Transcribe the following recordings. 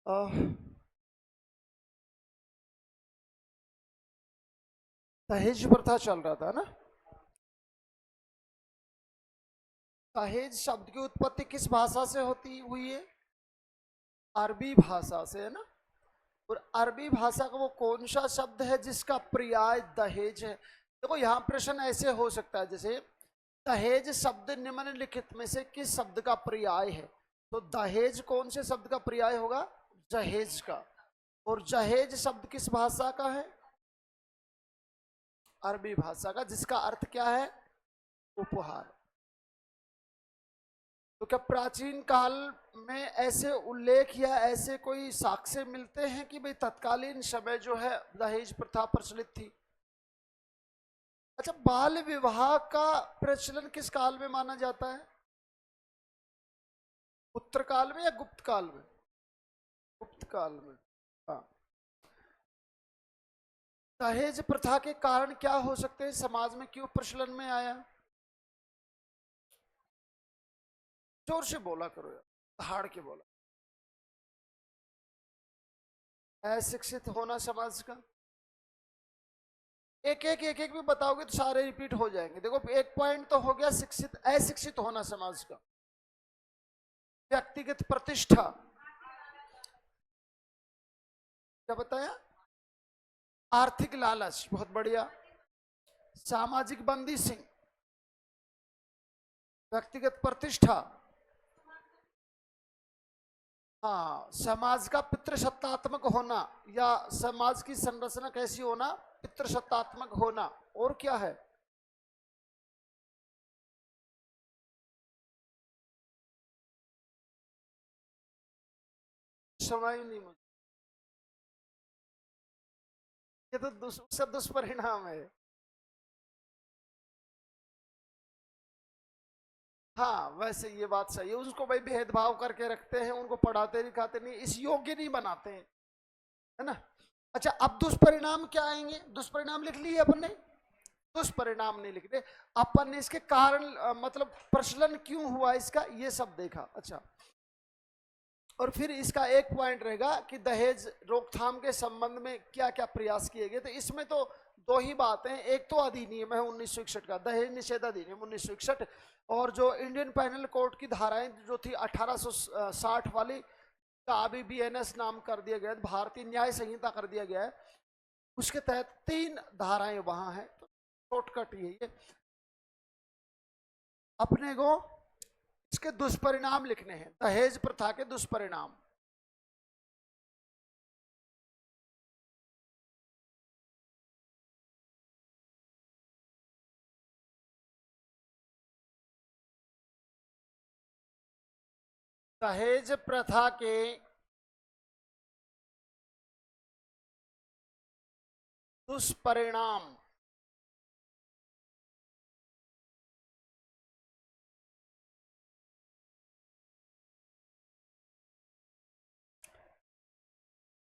अह, दहेज प्रथा चल रहा था ना। दहेज शब्द की उत्पत्ति किस भाषा से होती हुई है? अरबी भाषा से, है ना। और अरबी भाषा का वो कौन सा शब्द है जिसका पर्याय दहेज है? देखो यहाँ प्रश्न ऐसे हो सकता है, जैसे दहेज शब्द निम्नलिखित में से किस शब्द का पर्याय है? तो दहेज कौन से शब्द का पर्याय होगा? जहेज का। और जहेज शब्द किस भाषा का है? अरबी भाषा का, जिसका अर्थ क्या है? उपहार। तो क्या प्राचीन काल में ऐसे उल्लेख या ऐसे कोई साक्ष्य मिलते हैं कि भाई तत्कालीन समय जो है दहेज प्रथा प्रचलित थी? अच्छा, बाल विवाह का प्रचलन किस काल में माना जाता है? उत्तर काल में या गुप्त काल में? गुप्त काल में। हाँ। दहेज प्रथा के कारण क्या हो सकते हैं? समाज में क्यों प्रचलन में आया? जोर से बोला करो यार, दहाड़ के बोला। अशिक्षित होना समाज का। एक एक भी बताओगे तो सारे रिपीट हो जाएंगे। देखो, एक पॉइंट तो हो गया शिक्षित, अशिक्षित होना समाज का। व्यक्तिगत प्रतिष्ठा। क्या बताया? आर्थिक लालच, बहुत बढ़िया। सामाजिक बंदिशें। व्यक्तिगत प्रतिष्ठा। हाँ, समाज का पितृसत्तात्मक होना, या समाज की संरचना कैसी होना? पितृसत्तात्मक होना। और क्या है? सुना ही नहीं मुझे। ये तो उसका दुष्परिणाम है। हाँ, वैसे ये बात सही है, उसको भाई भेदभाव करके रखते हैं, उनको पढ़ाते लिखाते नहीं, इस योग्य नहीं बनाते हैं, है ना। अच्छा, अब दुष्परिणाम क्या आएंगे? दुष्परिणाम लिख लिए अपन ने? दुष्परिणाम नहीं लिख रहे अपन ने, इसके कारण मतलब प्रचलन क्यों हुआ इसका, ये सब देखा। अच्छा, और फिर इसका एक पॉइंट रहेगा कि दहेज रोकथाम के संबंध में क्या क्या प्रयास किए गए। तो इसमें तो दो ही बातें, एक तो अधिनियम है 1961 का, दहेज निषेध अधिनियम 1961, और जो इंडियन पैनल कोड की धाराएं जो थी 1860 वाली, का अभी बीएनएस नाम कर दिया गया, भारतीय न्याय संहिता कर दिया गया है। उसके तहत 3 धाराएं वहां हैं। तो शॉर्टकट यही है, अपने को इसके दुष्परिणाम लिखने हैं, दहेज प्रथा के दुष्परिणाम। दहेज प्रथा के दुष्परिणाम।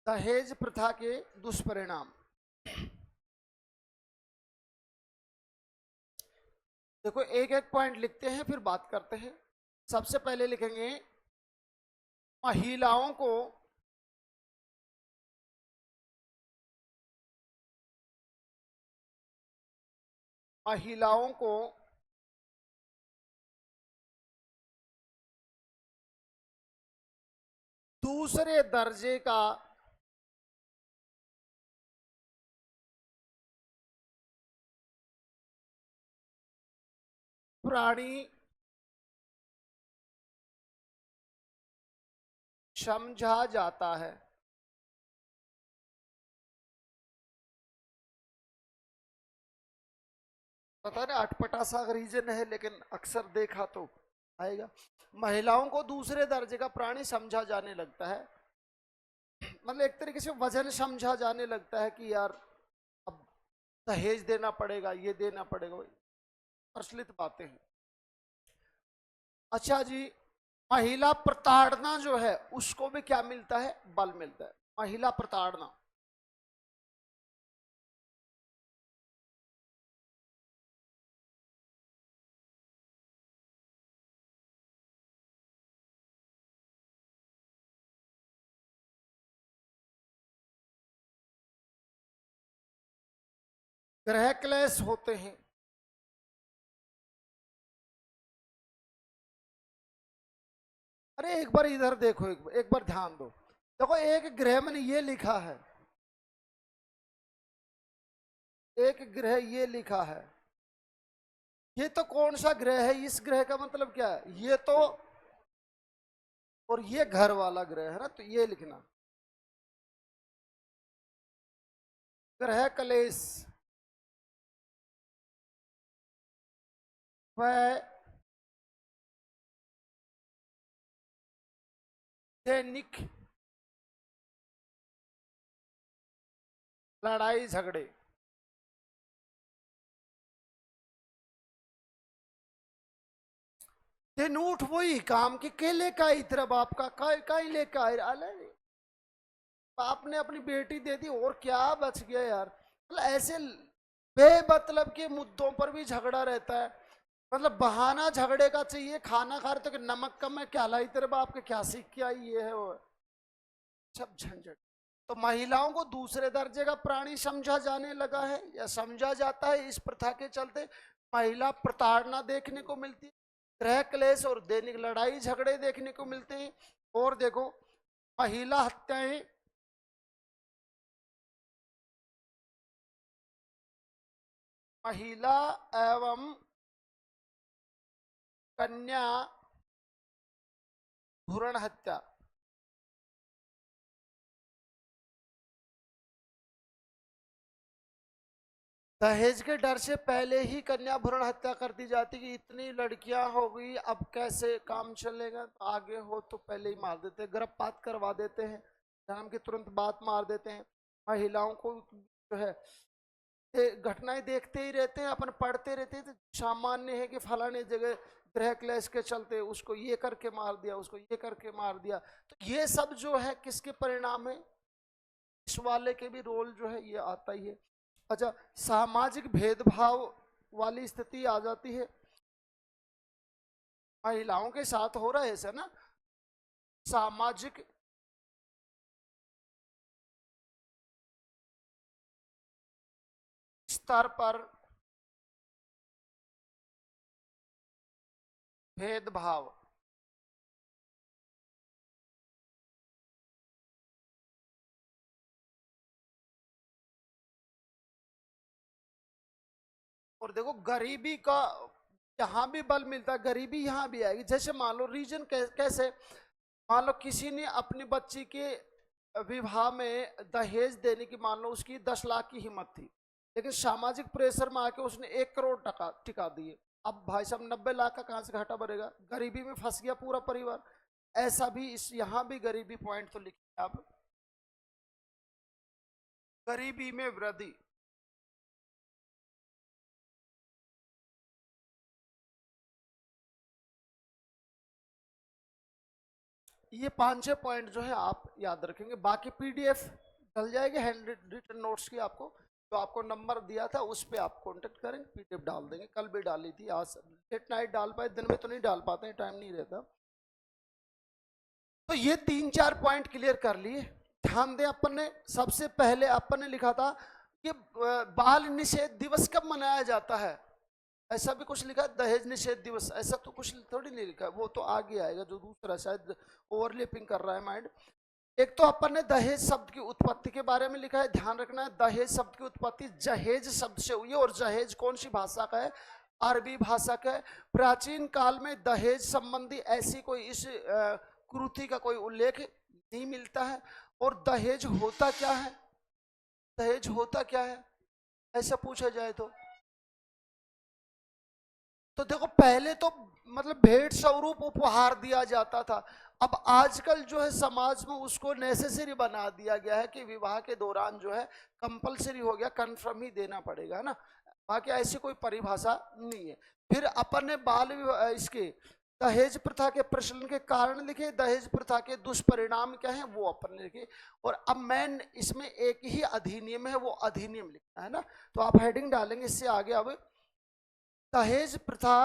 दहेज प्रथा के दुष्परिणाम। देखो, एक एक पॉइंट लिखते हैं फिर बात करते हैं। सबसे पहले लिखेंगे महिलाओं को महिलाओं को दूसरे दर्जे का प्राणी समझा जाता है। पता नहीं अटपटा सा रीजन है, लेकिन अक्सर देखा तो आएगा। महिलाओं को दूसरे दर्जे का प्राणी समझा जाने लगता है, मतलब एक तरीके से वजन समझा जाने लगता है कि यार अब दहेज देना पड़ेगा, ये देना पड़ेगा, प्रचलित बातें हैं। अच्छा जी, महिला प्रताड़ना जो है उसको भी क्या मिलता है? बल मिलता है। महिला प्रताड़ना। ग्रह क्लेश होते हैं। अरे एक बार इधर देखो, एक बार ध्यान दो। देखो एक ग्रह में ये लिखा है, एक ग्रह ये लिखा है, ये तो कौन सा ग्रह है, इस ग्रह का मतलब क्या है, ये तो, और ये घर वाला ग्रह है ना, तो ये लिखना ग्रह क्लेश वह दैनिक लड़ाई झगड़े। दिन उठ वही काम कि केले का इतना बाप का काई लेकर आए, अरे बाप ने अपनी बेटी दे दी और क्या बच गया यार। मतलब ऐसे बेमतलब के मुद्दों पर भी झगड़ा रहता है। मतलब बहाना झगड़े का चाहिए, खाना खा रहे तो कि नमक कम है, क्या लाई तेरे बाप के, क्या सीख के आई, ये है वो है। सब झंझट। तो महिलाओं को दूसरे दर्जे का प्राणी समझा जाने लगा है या समझा जाता है, इस प्रथा के चलते महिला प्रताड़ना देखने को मिलती है, गृह क्लेश और दैनिक लड़ाई झगड़े देखने को मिलते हैं। और देखो महिला हत्याएं, महिला एवं कन्या भ्रूण हत्या, दहेज के डर से पहले ही कन्या भ्रूण हत्या कर दी जाती कि इतनी लड़कियां हो गई, अब कैसे काम चलेगा, तो आगे हो तो पहले ही मार देते हैं, गर्भपात करवा देते हैं, जन्म के तुरंत बाद मार देते हैं। महिलाओं को जो है घटनाएं देखते ही रहते हैं, अपन पढ़ते रहते हैं, तो सामान्य है कि फलाने जगह गृह क्लेश के चलते उसको ये करके मार दिया, उसको ये करके मार दिया। तो ये सब जो है किसके परिणाम है, इस वाले के भी रोल जो है ये आता ही है। अच्छा, सामाजिक भेदभाव वाली स्थिति आ जाती है, महिलाओं के साथ हो रहा है ऐसा ना, सामाजिक स्तर पर भेदभाव। और देखो गरीबी का यहाँ भी बल मिलता है, गरीबी यहाँ भी आएगी। जैसे मान लो रीजन कैसे, मान लो किसी ने अपनी बच्ची के विवाह में दहेज देने की, मान लो उसकी 10 लाख की हिम्मत थी, लेकिन सामाजिक प्रेशर में आके उसने 1 करोड़ टका टिका दिए। अब भाई साहब 90 लाख का कहाँ से घाटा भरेगा, गरीबी में फंस गया पूरा परिवार। ऐसा भी इस यहाँ भी गरीबी पॉइंट तो लिखिए आप, गरीबी में वृद्धि। ये 5-6 पॉइंट जो है आप याद रखेंगे, बाकी पीडीएफ डल जाएगी हैंड रिटन नोट्स की, आपको जो आपको नंबर दिया था उस पर आप कांटेक्ट करेंगे, पीडीएफ डाल देंगे। कल भी डाली थी, आज लेट नाइट डाल पाए, दिन में तो नहीं डाल पाते हैं, टाइम नहीं रहता। तो ये 3-4 पॉइंट क्लियर कर लिए। ध्यान दें, अपन ने सबसे पहले अपन ने लिखा था कि बाल निषेध दिवस कब मनाया जाता है, ऐसा भी कुछ लिखा है, दहेज निषेध दिवस, ऐसा तो कुछ थोड़ी नहीं लिखा है, वो तो आगे आएगा, जो दूसरा शायद ओवरलैपिंग कर रहा है माइंड। एक तो अपन ने दहेज शब्द की उत्पत्ति के बारे में लिखा है, ध्यान रखना है, दहेज शब्द की उत्पत्ति जहेज शब्द से हुई है, और जहेज कौन सी भाषा का है, अरबी भाषा का है। प्राचीन काल में दहेज संबंधी ऐसी कोई इस कृति का कोई उल्लेख नहीं मिलता है। और दहेज होता क्या है, दहेज होता क्या है ऐसा पूछा जाए तो देखो पहले तो मतलब भेंट स्वरूप उपहार दिया जाता था। अब आजकल जो है समाज में उसको नेसेसरी बना दिया गया है कि विवाह के दौरान जो है कंपलसरी हो गया, कन्फर्म ही देना पड़ेगा ना, बाकी ऐसी कोई परिभाषा नहीं है। फिर अपन ने बाल विवाह इसके दहेज प्रथा के प्रचलन के कारण लिखे, दहेज प्रथा के दुष्परिणाम क्या है वो अपन ने लिखे। और अब मेन इसमें एक ही अधिनियम है, वो अधिनियम लिखना है ना, तो आप हेडिंग डालेंगे इससे आगे। अब दहेज प्रथा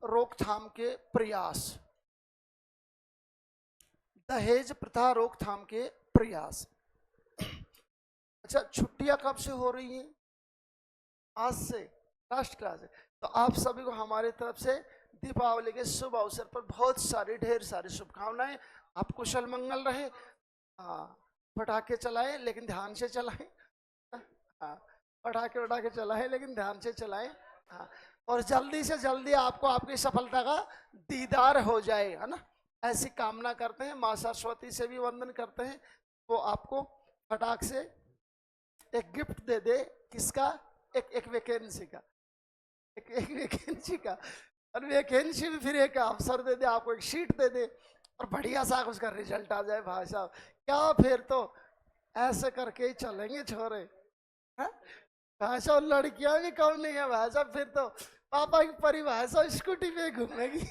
रोकथाम के प्रयास, दहेज प्रथा रोकथाम के प्रयास। अच्छा, छुट्टियां कब से हो रही हैं, आज से लास्ट क्लास है। तो आप सभी को हमारी तरफ से दीपावली के शुभ अवसर पर बहुत सारी ढेर सारी शुभकामनाएं। आप कुशल मंगल रहे। हाँ, पटाखे चलाएं लेकिन ध्यान से चलाएं। हाँ, पटाखे वटाखे चलाएं लेकिन ध्यान से चलाएं। हाँ, और जल्दी से जल्दी आपको आपकी सफलता का दीदार हो जाए, है ना, ऐसी कामना करते हैं। माँ सरस्वती से भी वंदन करते हैं, वो आपको फटाक से एक गिफ्ट दे दे। किसका? एक वैकेंसी का, एक वैकेंसी का। और वैकेंसी भी फिर एक अवसर दे दे, आपको एक शीट दे दे और बढ़िया सा उसका रिजल्ट आ जाए। भाई साहब क्या, फिर तो ऐसे करके ही चलेंगे छोरे। भाई साहब लड़कियां भी कम नहीं है भाई साहब, फिर तो पापा की परिभाषा स्कूटी पे घूमेगी।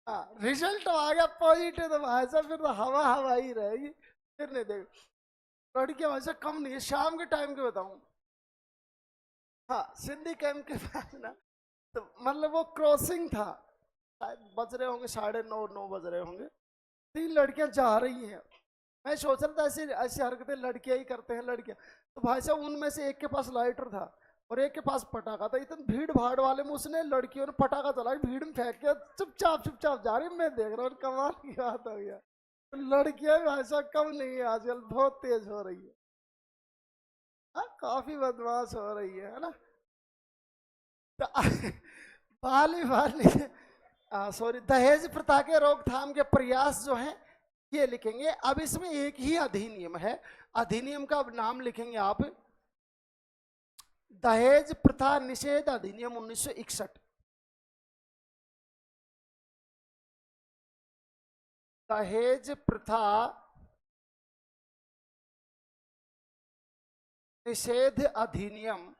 हाँ, रिजल्ट आ गया पॉजिटिव तो भाई साहब फिर तो हवा हवा ही रहेगी। फिर नहीं देखो, लड़कियां वैसे कम नहीं है। शाम के टाइम के बताऊं, हाँ, सिंधी कैंप के पास ना, तो मतलब वो क्रॉसिंग था, शायद बज रहे होंगे 9:30 बज रहे होंगे। 3 लड़कियां जा रही हैं। मैं सोच रहा था ऐसी ऐसी हरकतें लड़कियां ही करते हैं, लड़कियां। तो भाई साहब उनमें से एक के पास लाइटर था और एक के पास पटाखा था। इतनी भीड़ भाड़ वाले में उसने, लड़कियों ने पटाखा चला, भीड़ में फेंक के चुपचाप चुपचाप जा रही। मैं देख रहा हूँ, कमाल की बात हो गया। तो लड़कियां भी भाई साहब कम नहीं है आजकल, बहुत तेज हो रही है। हाँ, काफी बदमाश हो रही है ना। तो बाली सॉरी, दहेज प्रथा के रोकथाम के प्रयास जो हैं ये लिखेंगे। अब इसमें एक ही अधिनियम है, अधिनियम का नाम लिखेंगे आप दहेज प्रथा निषेध अधिनियम 1961। दहेज प्रथा निषेध अधिनियम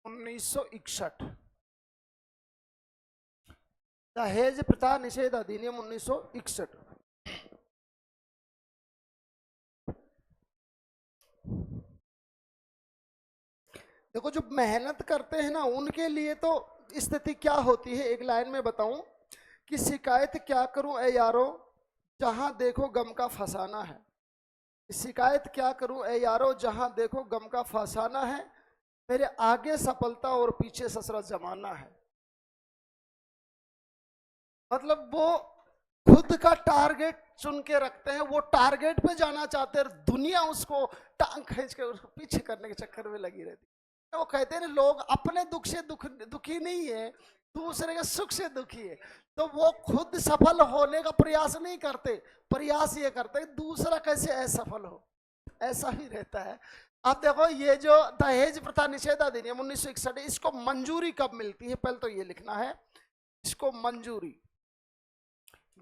1961। दहेज प्रथा निषेध अधिनियम 1961। देखो, जो मेहनत करते हैं ना उनके लिए तो स्थिति क्या होती है, एक लाइन में बताऊं कि शिकायत क्या करूं ए यारो, जहां देखो गम का फसाना है। शिकायत क्या करूं ए यारो, जहां देखो गम का फसाना है। मेरे आगे सफलता और पीछे ससुरा जमाना है। मतलब वो खुद का टारगेट चुन के रखते हैं, वो टारगेट पे जाना चाहते हैं, दुनिया उसको टांग खींच के उसको पीछे करने के चक्कर में लगी रहती है। तो वो कहते हैं लोग अपने दुख से दुखी नहीं है, दूसरे के सुख से दुखी है। तो वो खुद सफल होने का प्रयास नहीं करते, प्रयास ये करते हैं दूसरा कैसे असफल हो, ऐसा ही रहता है। अब देखो, ये जो दहेज प्रथा निषेध अधिनियम 1961, इसको मंजूरी कब मिलती है, पहले तो ये लिखना है। इसको मंजूरी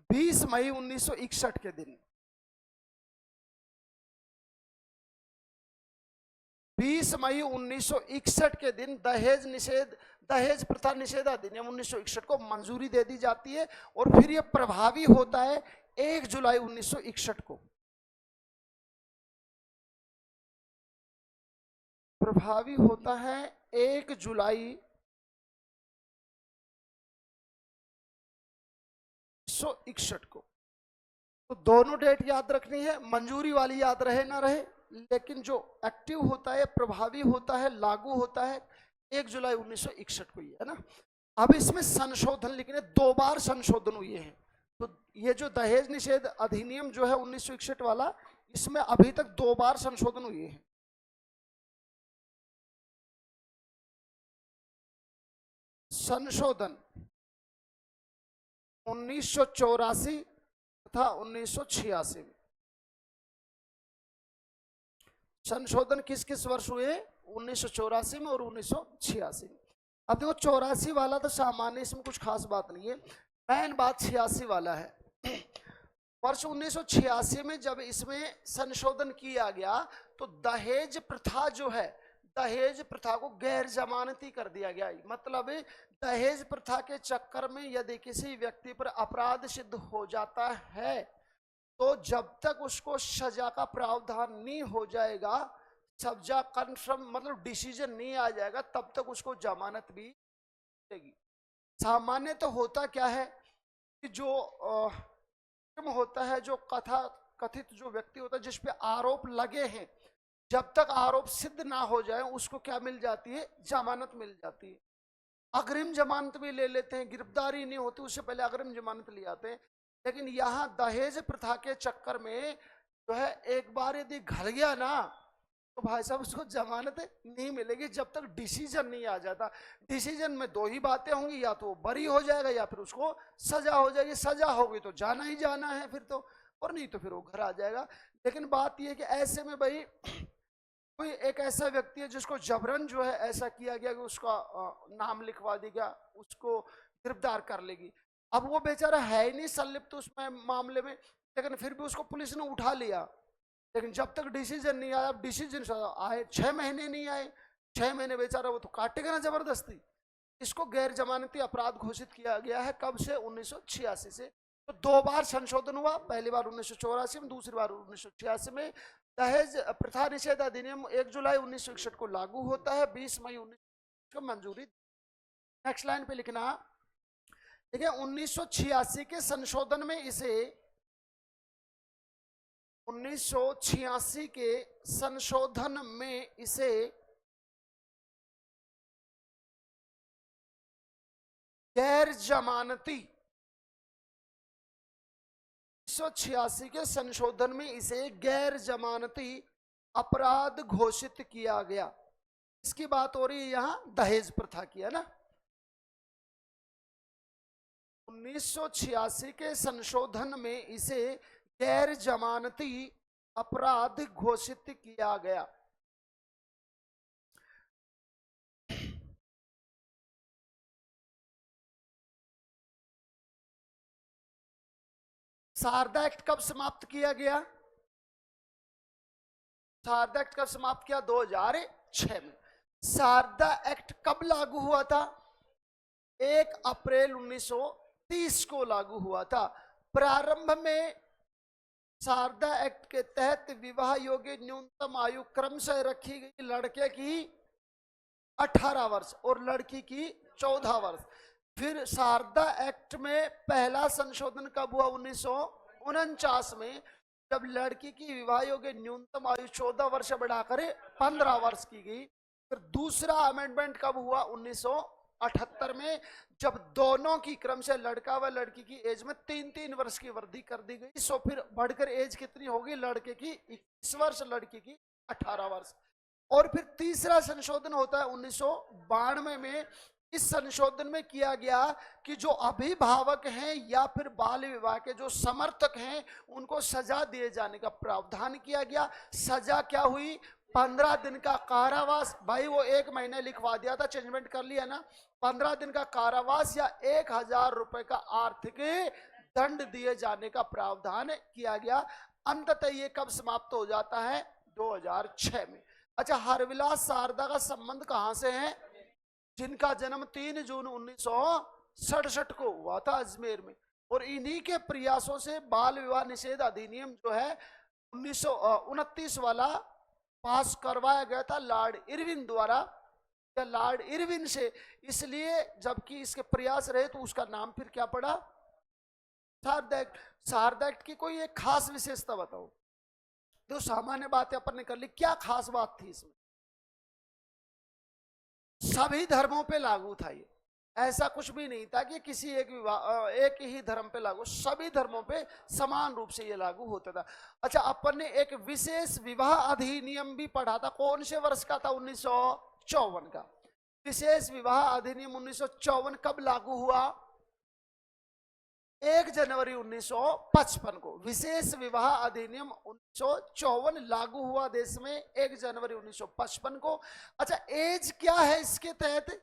20 मई 1961 के दिन, 20 मई 1961 के दिन दहेज प्रथा निषेध अधिनियम 1961 को मंजूरी दे दी जाती है। और फिर ये प्रभावी होता है 1 जुलाई 1961 को। प्रभावी होता है 1 जुलाई 1961 को। तो दोनों डेट याद रखनी है, मंजूरी वाली याद रहे ना रहे, लेकिन जो एक्टिव होता है, प्रभावी होता है, लागू होता है 1 जुलाई 1961 को ही, है ना। अब इसमें संशोधन लिखने, 2 बार संशोधन हुए हैं। तो ये जो दहेज निषेध अधिनियम जो है 1961 वाला, इसमें अभी तक 2 बार संशोधन हुए हैं। संशोधन 1984 तथा 1986 में। संशोधन किस किस वर्ष हुए? 1984 में और 1986 में। अब देखो, 84 वाला तो सामान्य, इसमें कुछ खास बात नहीं है। मेन बात 86 वाला है। वर्ष 1986 में जब इसमें संशोधन किया गया तो दहेज प्रथा जो है, दहेज प्रथा को गैर जमानती कर दिया गया। मतलब दहेज प्रथा के चक्कर में यदि किसी व्यक्ति पर अपराध सिद्ध हो जाता है तो जब तक उसको सजा का प्रावधान नहीं हो जाएगा, सजा कंफर्म मतलब डिसीजन नहीं आ जाएगा, तब तक उसको जमानत भी देगी। सामान्य तो होता क्या है कि जो होता है जो कथित जो व्यक्ति होता है जिसपे आरोप लगे हैं, जब तक आरोप सिद्ध ना हो जाए उसको क्या मिल जाती है? जमानत मिल जाती है। अग्रिम जमानत भी ले लेते हैं, गिरफ्तारी नहीं होती उससे पहले अग्रिम जमानत ले आते हैं। लेकिन यहाँ दहेज प्रथा के चक्कर में जो है एक बार यदि घल गया ना तो भाई साहब उसको जमानत नहीं मिलेगी जब तक डिसीजन नहीं आ जाता। डिसीजन में दो ही बातें होंगी, या तो वो बरी हो जाएगा या फिर उसको सजा हो जाएगी। सजा होगी तो जाना ही जाना है फिर तो, और नहीं तो फिर वो घर आ जाएगा। लेकिन बात यह है कि ऐसे में भाई कोई एक ऐसा व्यक्ति है जिसको जबरन जो है ऐसा किया गया कि उसका नाम लिखवा दिया, उसको गिरफ्तार कर लेगी। अब वो बेचारा है ही नहीं संलिप्त उसमें मामले में, लेकिन फिर भी उसको पुलिस ने उठा लिया। लेकिन जब तक डिसीजन नहीं आया, अब डिसीजन आए 6 महीने नहीं आए, 6 महीने बेचारा वो तो काटेगा ना जबरदस्ती। इसको गैर जमानती अपराध घोषित किया गया है। कब से? 1986 से। तो 2 बार संशोधन हुआ, पहली बार 1984 में, दूसरी बार 1986 में। दहेज प्रथा निषेध अधिनियम 1 जुलाई 1961 को लागू होता है, 20 मई 19 को मंजूरी। नेक्स्ट लाइन पे लिखना, देखिए 1986 के संशोधन में इसे 1986 के संशोधन में इसे गैर जमानती 1986 के संशोधन में इसे गैर जमानती अपराध घोषित किया गया। इसकी बात हो रही है यहां दहेज प्रथा की, है ना। 1986 के संशोधन में इसे गैर जमानती अपराध घोषित किया गया। शारदा एक्ट कब समाप्त किया गया? शारदा एक्ट कब समाप्त किया? 2006 में। शारदा एक्ट कब लागू हुआ था? 1 अप्रैल 1930 को लागू हुआ था। प्रारंभ में शारदा एक्ट के तहत विवाह योग्य न्यूनतम आयु क्रमशः रखी गई, लड़के की 18 वर्ष और लड़की की 14 वर्ष। फिर शारदा एक्ट में पहला संशोधन कब हुआ? 1949 में, जब लड़की की विवाह योग्य न्यूनतम आयु 14 वर्ष बढ़ाकर 15 वर्ष की गई। फिर दूसरा अमेंडमेंट कब हुआ? 1978 में, जब दोनों की क्रम से लड़का व लड़की की एज में 3-3 वर्ष की वृद्धि कर दी गई। सो फिर बढ़कर एज कितनी होगी? लड़के की 21 वर्ष, लड़की की 18 वर्ष। और फिर तीसरा संशोधन होता है 1992 में। इस संशोधन में किया गया कि जो अभिभावक हैं या फिर बाल विवाह के जो समर्थक हैं उनको सजा दिए जाने का प्रावधान किया गया। सजा क्या हुई? 15 दिन का कारावास। भाई वो 1 महीने लिखवा दिया था, चेंजमेंट कर लिया ना। 15 दिन का कारावास या 1000 रुपए का आर्थिक दंड दिए जाने का प्रावधान किया गया। अंततः ये कब समाप्त हो जाता है? 2006 में। अच्छा, हरविलास शारदा का संबंध कहां से है? जिनका जन्म 3 जून 1967 को हुआ था अजमेर में। और इन्हीं के प्रयासों से बाल विवाह निषेध अधिनियम जो है 1929 वाला पास करवाया गया था लॉर्ड इरविन द्वारा, या लॉर्ड इरविन से। इसलिए जबकि इसके प्रयास रहे तो उसका नाम फिर क्या पड़ा? शारदा एक्ट। शारदा एक्ट की कोई एक खास विशेषता बताओ। तो सामान्य बातें अपन ने कर ली, क्या खास बात थी इसमें? सभी धर्मों पे लागू था ये। ऐसा कुछ भी नहीं था कि किसी एक ही धर्म पे लागू, सभी धर्मों पे समान रूप से ये लागू होता था। अच्छा, अपन ने एक विशेष विवाह अधिनियम भी पढ़ा था। कौन से वर्ष का था? 1954 का। विशेष विवाह अधिनियम 1954 कब लागू हुआ? 1 जनवरी 1955 को विशेष विवाह अधिनियम 1954 लागू हुआ देश में 1 जनवरी 1955 को। अच्छा, एज क्या है इसके तहत?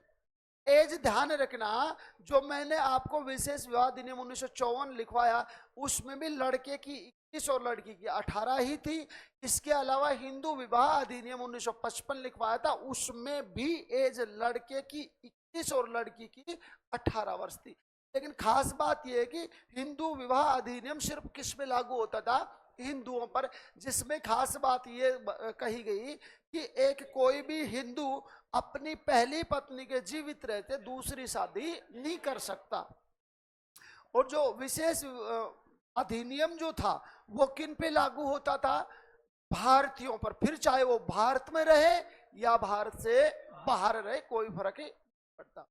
एज ध्यान रखना, जो मैंने आपको विशेष विवाह अधिनियम 1954 लिखवाया उसमें भी लड़के की 21 और लड़की की 18 ही थी। इसके अलावा हिंदू विवाह अधिनियम 1955 लिखवाया था, उसमें भी एज लड़के की 21 और लड़की की 18 वर्ष थी। लेकिन खास बात यह है कि हिंदू विवाह अधिनियम सिर्फ किस पे लागू होता था? हिंदुओं पर। जिसमें खास बात ये कही गई कि एक कोई भी हिंदू अपनी पहली पत्नी के जीवित रहते दूसरी शादी नहीं कर सकता। और जो विशेष अधिनियम जो था वो किन पे लागू होता था? भारतीयों पर, फिर चाहे वो भारत में रहे या भारत से बाहर रहे, कोई फर्क नहीं पड़ता।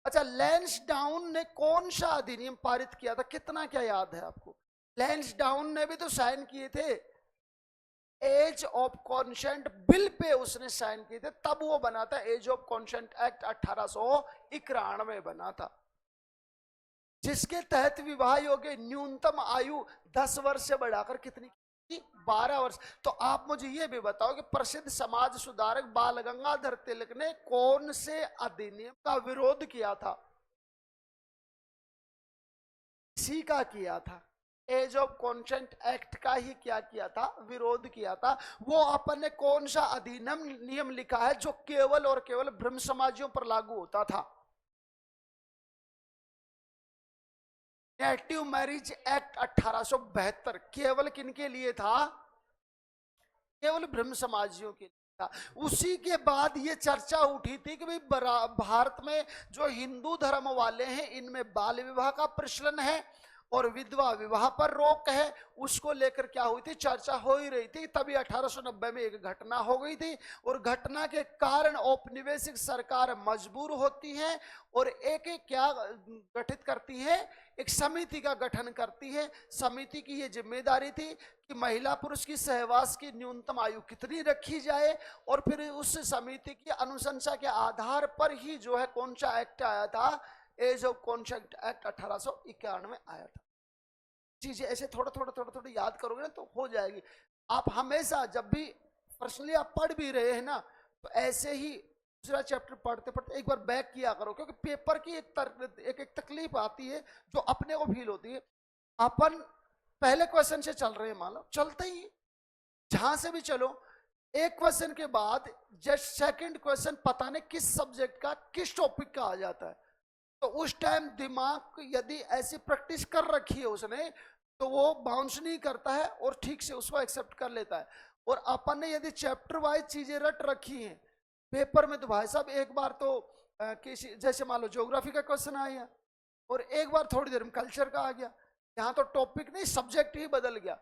अच्छा, लैंसडाउन ने कौन सा अधिनियम पारित किया था? कितना क्या याद है आपको? लैंसडाउन ने भी तो साइन किए थे, as of consent bill pay उसने साइन किए थे, तब वो बना था एज ऑफ कॉन्सेंट एक्ट 1891 बना था, जिसके तहत विवाह योग्य न्यूनतम आयु 10 वर्ष से बढ़ाकर कितनी? 12 वर्ष। तो आप मुझे ये भी बताओ कि प्रसिद्ध समाज सुधारक बाल गंगाधर तिलक ने कौन से अधिनियम का विरोध किया था? इसी का किया था, एज ऑफ कॉन्सेंट एक्ट का ही क्या किया था? विरोध किया था। वो अपन ने कौन सा अधिनियम नियम लिखा है जो केवल और केवल ब्रह्म समाजियों पर लागू होता था? नेटिव मैरिज एक्ट 1872 केवल किनके लिए था? केवल ब्रह्म समाजियों के लिए था। उसी के बाद ये चर्चा उठी थी कि भाई भारत में जो हिंदू धर्म वाले हैं इनमें बाल विवाह का प्रचलन है और विधवा विवाह पर रोक है। उसको लेकर क्या हुई थी? चर्चा हो ही रही थी। तभी 1890 में एक घटना हो गई थी और घटना के कारण औपनिवेशिक सरकार मजबूर होती है और एक एक क्या गठित करती है? एक समिति का गठन करती है। समिति की ये जिम्मेदारी थी कि महिला पुरुष की सहवास की न्यूनतम आयु कितनी रखी जाए, और फिर उस समिति की अनुशंसा के आधार पर ही जो है कौन सा एक्ट आया था? एज ऑफ कॉन्सेंट एक्ट 1891 आया था। चीजें ऐसे थोड़ा याद करोगे ना तो हो जाएगी। आप हमेशा जब भी पर्सनली आप पढ़ भी रहे हैं ना, तो ऐसे ही दूसरा चैप्टर पढ़ते पढ़ते एक बार बैक किया करो, क्योंकि पेपर की एक तकलीफ आती है जो अपने को फील होती है। अपन पहले क्वेश्चन से चल रहे हैं, मान लो चलते ही जहां से भी चलो, एक क्वेश्चन के बाद जस्ट सेकंड क्वेश्चन पता नहीं किस सब्जेक्ट का किस टॉपिक का आ जाता है। तो उस टाइम दिमाग यदि ऐसी प्रैक्टिस कर रखी है उसने, तो वो बाउंस नहीं करता है और ठीक से उसको एक्सेप्ट कर लेता है। और अपन ने यदि चैप्टर वाइज चीजें रट रखी हैं पेपर में, तो भाई साहब एक बार तो किसी जैसे मान लो ज्योग्राफी का क्वेश्चन आया और एक बार थोड़ी देर में कल्चर का आ गया, यहाँ तो टॉपिक नहीं सब्जेक्ट ही बदल गया।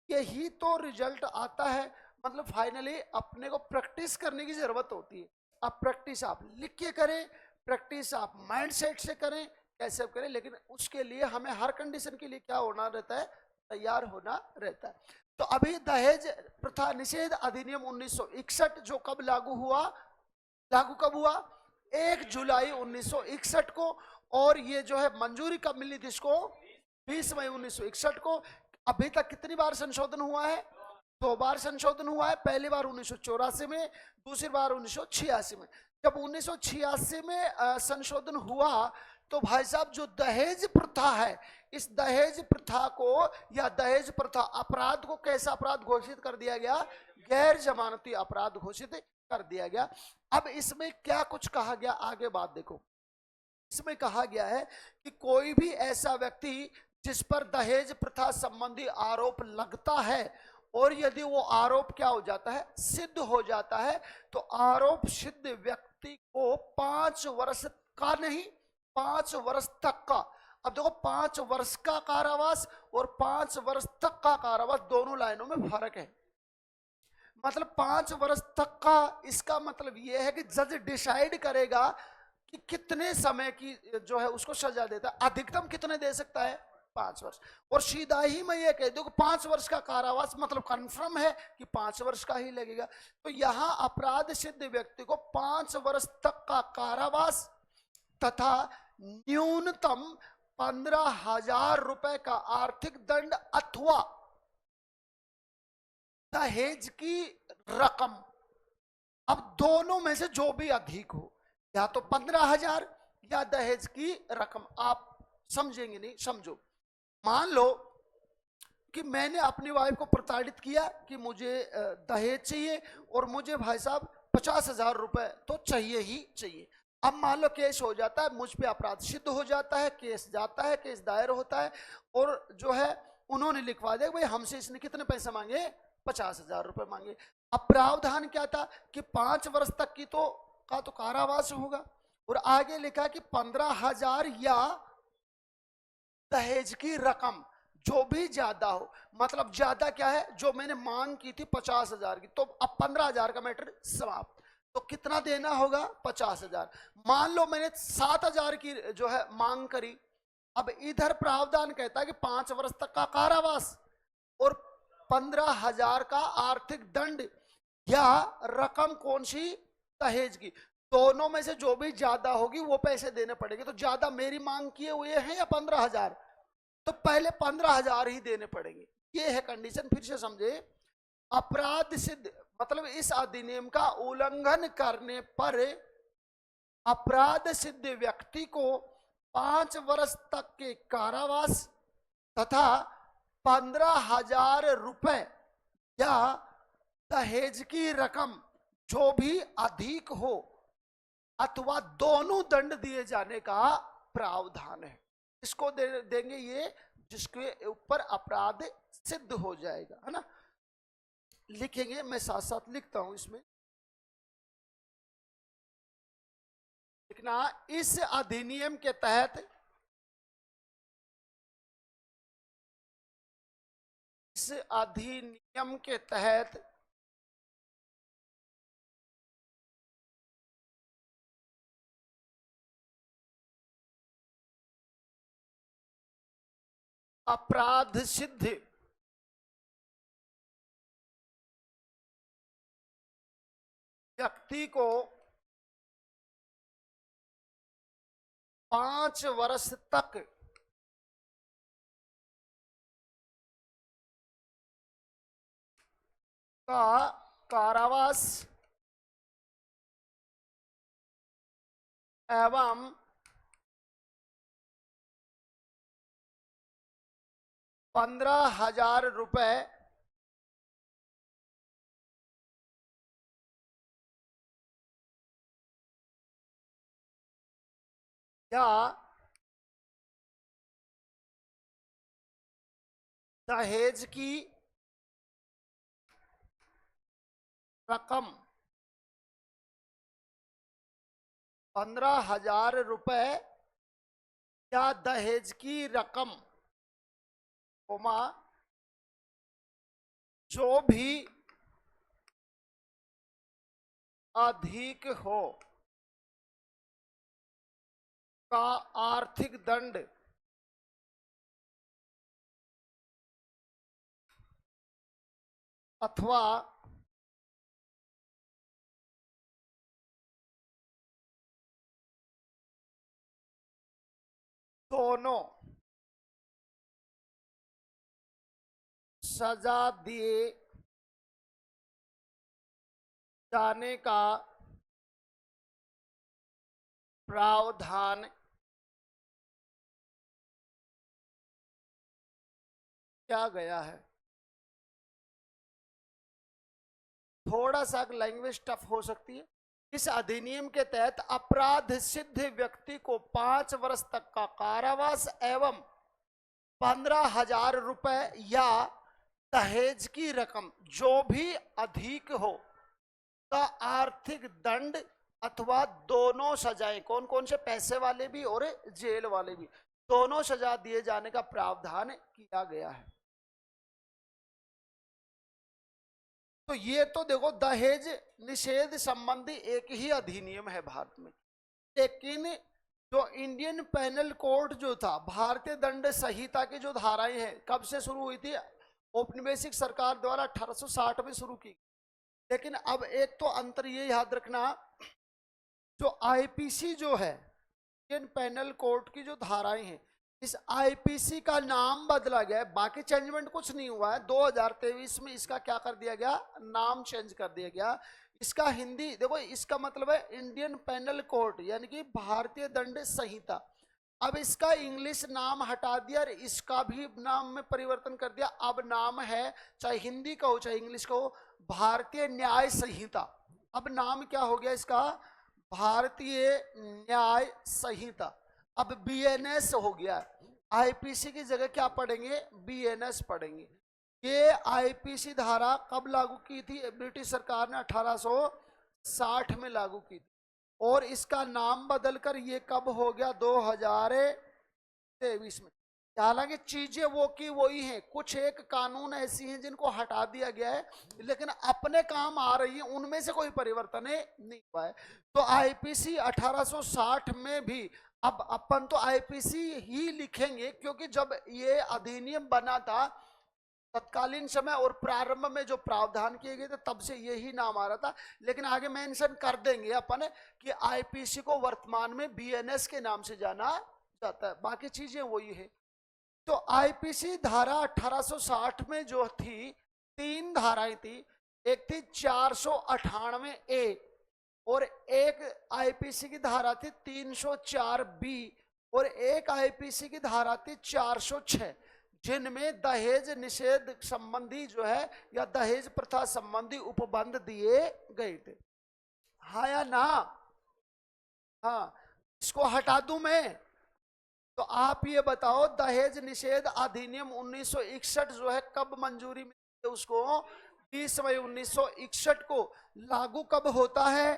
यही तो रिजल्ट आता है। मतलब फाइनली अपने को प्रैक्टिस करने की जरूरत होती है। अब प्रैक्टिस आप लिख के करें, प्रैक्टिस आप माइंड सेट से करें, कैसे करें, लेकिन उसके लिए हमें हर कंडीशन के लिए क्या होना रहता है? तैयार होना रहता है। तो अभी दहेज प्रथा निषेध अधिनियम 1961 जो कब लागू हुआ? लागू कब हुआ? 1 जुलाई 1961 को। और ये जो है मंजूरी कब मिली थी इसको? 20 मई 1961 को। अभी तक कितनी बार संशोधन हुआ है? 2 बार संशोधन हुआ है। पहली बार 1984 में, दूसरी बार 1986 में। जब 1986 में संशोधन हुआ तो भाई साहब जो दहेज प्रथा है, इस दहेज प्रथा को या दहेज प्रथा अपराध को कैसा अपराध घोषित कर दिया गया? गैर जमानती अपराध घोषित कर दिया गया। अब इसमें क्या कुछ कहा गया, आगे बात देखो। इसमें कहा गया है कि कोई भी ऐसा व्यक्ति जिस पर दहेज प्रथा संबंधी आरोप लगता है और यदि वो आरोप क्या हो जाता है? सिद्ध हो जाता है, तो आरोप सिद्ध व्यक्ति को 5 वर्ष का नहीं 5 वर्ष तक का, अब देखो 5 वर्ष का कारावास और 5 वर्ष तक का कारावास, दोनों लाइनों में फर्क है। मतलब 5 वर्ष तक का, इसका मतलब यह है कि जज डिसाइड करेगा कि कितने समय की जो है उसको सजा देता है। अधिकतम कितने दे सकता है? 5 वर्ष। और सीधा ही मैं ये कह दूं कि 5 वर्ष का कारावास मतलब कंफर्म है कि 5 वर्ष का ही लगेगा। तो यहां अपराध सिद्ध व्यक्ति को 5 वर्ष तक का कारावास तथा न्यूनतम 15,000 रुपए का आर्थिक दंड अथवा दहेज की रकम, अब दोनों में से जो भी अधिक हो, या तो 15,000 या दहेज की रकम। आप समझेंगे नहीं, समझो। मान लो कि मैंने अपनी वाइफ को प्रताड़ित किया कि मुझे दहेज चाहिए और मुझे भाई साहब 50,000 रुपए तो चाहिए ही चाहिए। अब मान लो केस हो जाता है, मुझ पे अपराध सिद्ध हो जाता है, केस जाता है, केस दायर होता है और जो है उन्होंने लिखवा दिया भाई हमसे इसने कितने पैसे मांगे? 50,000 रुपए मांगे। अब प्रावधान क्या था कि 5 वर्ष तक की तो कारावास होगा और आगे लिखा कि 15,000 या दहेज की रकम जो भी ज्यादा हो, मतलब ज्यादा क्या है, जो मैंने मांग की थी 50,000 की, तो अब 15,000 का मैटर समाप्त। तो कितना देना होगा, 50,000। मान लो मैंने 7,000 की जो है मांग करी, अब इधर प्रावधान कहता है कि 5 वर्ष तक का कारावास और 15,000 का आर्थिक दंड, या रकम कौन सी, दहेज की। दोनों में से जो भी ज्यादा होगी वो पैसे देने पड़ेंगे। तो ज्यादा मेरी मांग किए हुए हैं या 15,000, तो पहले 15,000 ही देने पड़ेंगे। ये है कंडीशन। फिर से समझे, अपराध सिद्ध मतलब इस अधिनियम का उल्लंघन करने पर अपराध सिद्ध व्यक्ति को 5 वर्ष तक के कारावास तथा 15,000 रुपए या दहेज की रकम जो भी अधिक हो अथवा दोनों दंड दिए जाने का प्रावधान है। इसको देंगे ये जिसके ऊपर अपराध सिद्ध हो जाएगा, है ना। लिखेंगे, मैं साथ साथ लिखता हूं इसमें। लिखना, इस अधिनियम के तहत, इस अधिनियम के तहत अपराध सिद्ध व्यक्ति को 5 वर्ष तक का कारावास एवं 15,000 रुपए या दहेज की रकम 15,000 रुपए या दहेज की रकम, जो भी अधिक हो का आर्थिक दंड अथवा दोनों सजा दिए जाने का प्रावधान किया गया है। थोड़ा सा लैंग्वेज टफ हो सकती है। इस अधिनियम के तहत अपराध सिद्ध व्यक्ति को 5 वर्ष तक का कारावास एवं 15,000 रुपए या दहेज की रकम जो भी अधिक हो का आर्थिक दंड अथवा दोनों सजाएं, कौन कौन से, पैसे वाले भी और जेल वाले भी, दोनों सजा दिए जाने का प्रावधान किया गया है। तो ये तो देखो दहेज निषेध संबंधी एक ही अधिनियम है भारत में, लेकिन जो इंडियन पेनल कोड जो था, भारतीय दंड संहिता की जो धाराएं हैं, कब से शुरू हुई थी, औपनिवेशिक सरकार द्वारा 1860 में शुरू की। लेकिन अब एक तो अंतर ये याद रखना, जो आईपीसी जो है, इंडियन पेनल कोड की जो धाराएं हैं, इस आईपीसी का नाम बदला गया है, बाकी चेंजमेंट कुछ नहीं हुआ है। 2023 में इसका क्या कर दिया गया, नाम चेंज कर दिया गया। इसका हिंदी देखो, इसका मतलब है इंडियन पेनल कोड, यानी कि भारतीय दंड संहिता। अब इसका इंग्लिश नाम हटा दिया और इसका भी नाम में परिवर्तन कर दिया। अब नाम है, चाहे हिंदी का हो चाहे इंग्लिश का हो, भारतीय न्याय संहिता। अब नाम क्या हो गया इसका, भारतीय न्याय संहिता। अब बीएनएस हो गया। आईपीसी की जगह क्या पढ़ेंगे, बीएनएस पढ़ेंगे। ये आईपीसी धारा कब लागू की थी, ब्रिटिश सरकार ने 1860 में लागू की थी, और इसका नाम बदलकर ये कब हो गया, 2023 में। हालांकि चीजें वो की वही हैं, कुछ एक कानून ऐसी हैं जिनको हटा दिया गया है, लेकिन अपने काम आ रही है, उनमें से कोई परिवर्तन नहीं हुआ है। तो आईपीसी 1860 में भी, अब अपन तो आईपीसी ही लिखेंगे क्योंकि जब ये अधिनियम बना था तत्कालीन समय और प्रारंभ में जो प्रावधान किए गए थे तब से यही नाम आ रहा था, लेकिन आगे मेंशन कर देंगे अपन कि आईपीसी को वर्तमान में बीएनएस के नाम से जाना जाता है, बाकी चीजें वही है। तो आईपीसी धारा 1860 में जो थी, 3 धाराएं थी, एक थी 498 ए और एक आईपीसी की धारा थी 304 बी और एक आईपीसी की धारा थी 406, जिनमें दहेज निषेध संबंधी जो है या दहेज प्रथा संबंधी उपबंध दिए गए थे। हाँ या ना? हाँ, इसको हटा दूं मैं? तो आप ये बताओ, दहेज निषेध अधिनियम 1961 जो है कब मंजूरी मिली उसको? 20 मई 1961 को। लागू कब होता है?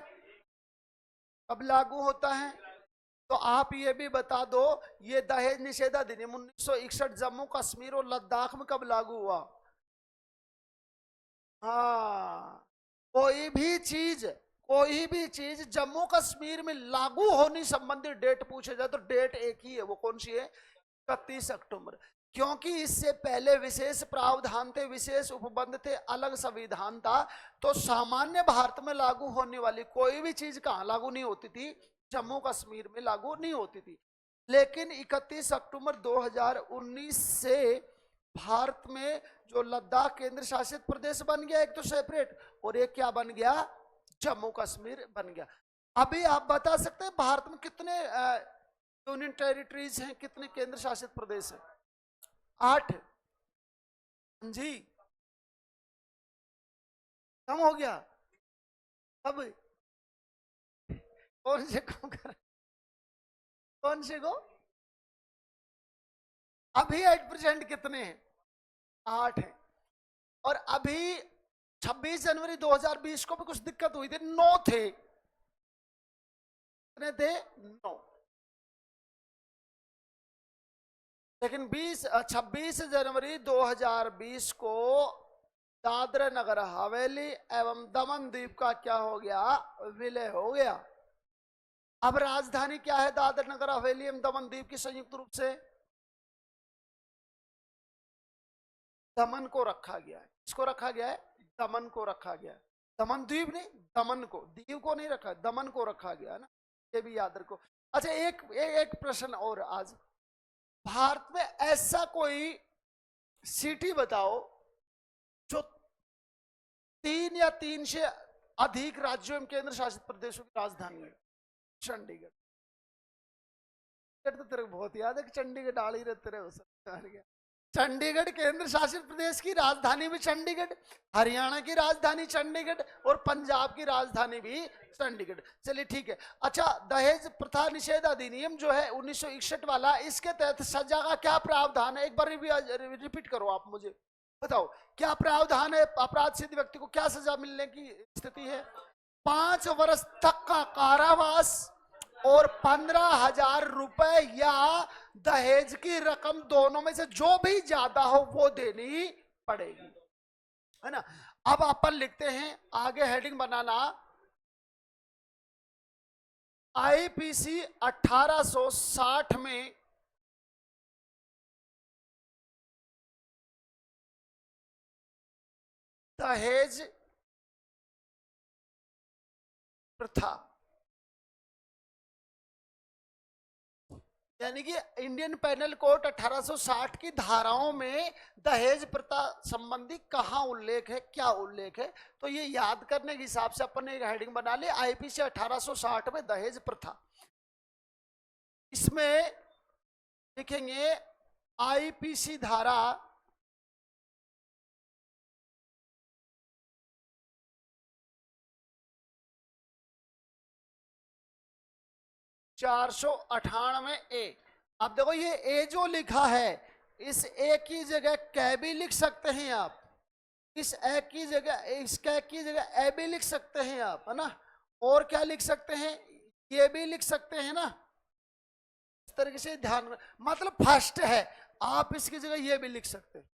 कब लागू होता है? तो आप ये भी बता दो, ये दहेज निषेध अधिनियम 1961 जम्मू कश्मीर और लद्दाख में कब लागू हुआ? हाँ, कोई भी चीज जम्मू कश्मीर में लागू होने संबंधी डेट पूछे जाए तो डेट एक ही है, वो कौन सी है? 31 अक्टूबर। क्योंकि इससे पहले विशेष प्रावधान थे, विशेष उपबंध थे, अलग संविधान था, तो सामान्य भारत में लागू होने वाली कोई भी चीज कहाँ लागू नहीं होती थी? जम्मू कश्मीर में लागू नहीं होती थी। लेकिन 31 अक्टूबर 2019 से भारत में जो लद्दाख केंद्र शासित प्रदेश बन गया, एक तो सेपरेट, और एक क्या बन गया? जम्मू कश्मीर बन गया। अभी आप बता सकते हैं भारत में कितने यूनियन टेरिटरीज हैं, कितने केंद्र शासित प्रदेश हैं? 8 जी। कम हो गया? अब कौन से कम कर, कौन से को? अभी 8% कितने हैं? 8 है। और अभी 26 जनवरी 2020 को भी कुछ दिक्कत हुई थी, 9 थे। कितने थे? 9। लेकिन 26 जनवरी 2020 को दादरा नगर हवेली एवं दमन द्वीप का क्या हो गया? विलय हो गया। अब राजधानी क्या है दादरा नगर हवेली एवं दमन द्वीप की संयुक्त रूप से? दमन को रखा गया है। किसको रखा गया है? दमन को रखा गया है। दमन द्वीप नहीं, दमन को, द्वीप को नहीं रखा, दमन को रखा गया है ना, ये भी याद रखो। अच्छा, एक प्रश्न और आज, भारत में ऐसा कोई सिटी बताओ जो 3 या 3 से अधिक राज्यों एवं केंद्र शासित प्रदेशों की राजधानी है? चंडीगढ़। तो तेरे को बहुत याद है कि चंडीगढ़ डाल ही रहते रहे। चंडीगढ़ केंद्र शासित प्रदेश की राजधानी भी चंडीगढ़, हरियाणा की राजधानी चंडीगढ़ और पंजाब की राजधानी भी चंडीगढ़। चलिए ठीक है। अच्छा, दहेज प्रथा निषेध अधिनियम जो है 1961 वाला, इसके तहत सजा का क्या प्रावधान है? एक बार रिपीट करो आप, मुझे बताओ क्या प्रावधान है? अपराध सिद्ध व्यक्ति को क्या सजा मिलने की स्थिति है? 5 वर्ष तक का कारावास और 15,000 रुपए या दहेज की रकम, दोनों में से जो भी ज्यादा हो वो देनी पड़ेगी, है ना। अब अपन लिखते हैं, आगे हेडिंग बनाना, आईपीसी 1860 में दहेज प्रथा, यानी कि इंडियन पेनल कोड 1860 की धाराओं में दहेज प्रथा संबंधी कहां उल्लेख है, क्या उल्लेख है, तो ये याद करने के हिसाब से अपन ने एक हेडिंग बना ली, आईपीसी 1860 में दहेज प्रथा। इसमें लिखेंगे आईपीसी धारा 498 ए। अब देखो ये ए जो लिखा है, इस ए की जगह कै भी लिख सकते हैं आप, इस ए की जगह, इस कै की जगह ए भी लिख सकते हैं आप, है ना। और क्या लिख सकते हैं? ये भी लिख सकते हैं ना। इस तरीके से ध्यान, मतलब फर्स्ट है, आप इसकी जगह ये भी लिख सकते हैं।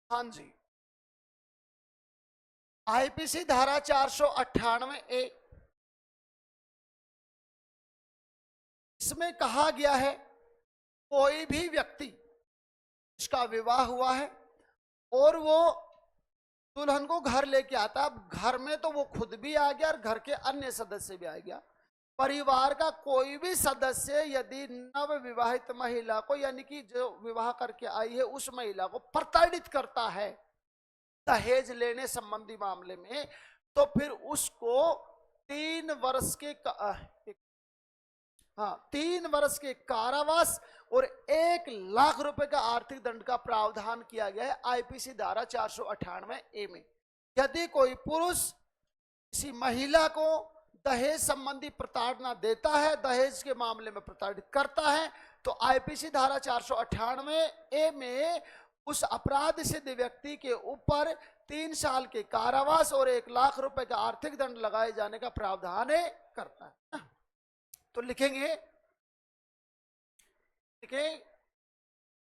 हाँ जी, आईपीसी धारा 498 ए, इसमें कहा गया है कोई भी व्यक्ति जिसका विवाह हुआ है और वो दुल्हन को घर लेके आता, अब घर में तो वो खुद भी आ गया और घर के अन्य सदस्य भी आ गया, परिवार का कोई भी सदस्य यदि नव विवाहित महिला को, यानी कि जो विवाह करके आई है उस महिला को प्रताड़ित करता है दहेज लेने संबंधी मामले में, तो फिर उसको 3 वर्ष के 3 वर्ष के कारावास और 1 लाख रुपए का आर्थिक दंड का प्रावधान किया गया है आईपीसी धारा 498 ए में। यदि कोई पुरुष किसी महिला को दहेज संबंधी प्रताड़ना देता है, दहेज के मामले में प्रताड़ित करता है, तो आईपीसी धारा 498 ए में उस अपराध सिद्ध व्यक्ति के ऊपर 3 साल के कारावास और 1 लाख रुपए का आर्थिक दंड लगाए जाने का प्रावधान करता है। तो लिखेंगे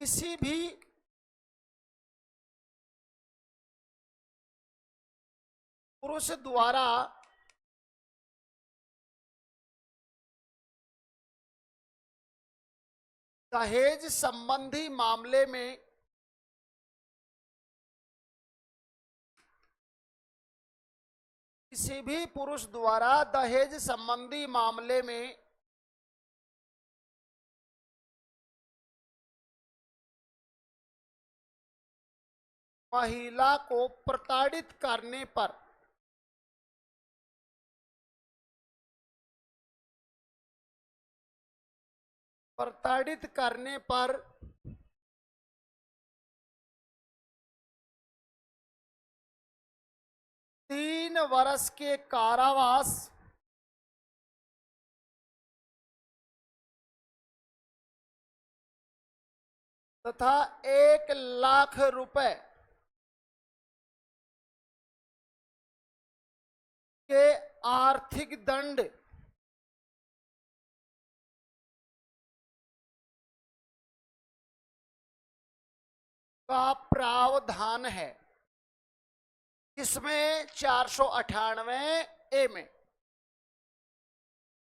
किसी भी पुरुष द्वारा दहेज संबंधी मामले में किसी भी पुरुष द्वारा दहेज संबंधी मामले में महिला को प्रताड़ित करने पर प्रताड़ित करने पर 3 वर्ष के कारावास तथा 1 लाख रुपए के आर्थिक दंड का प्रावधान है। इसमें 498 ए में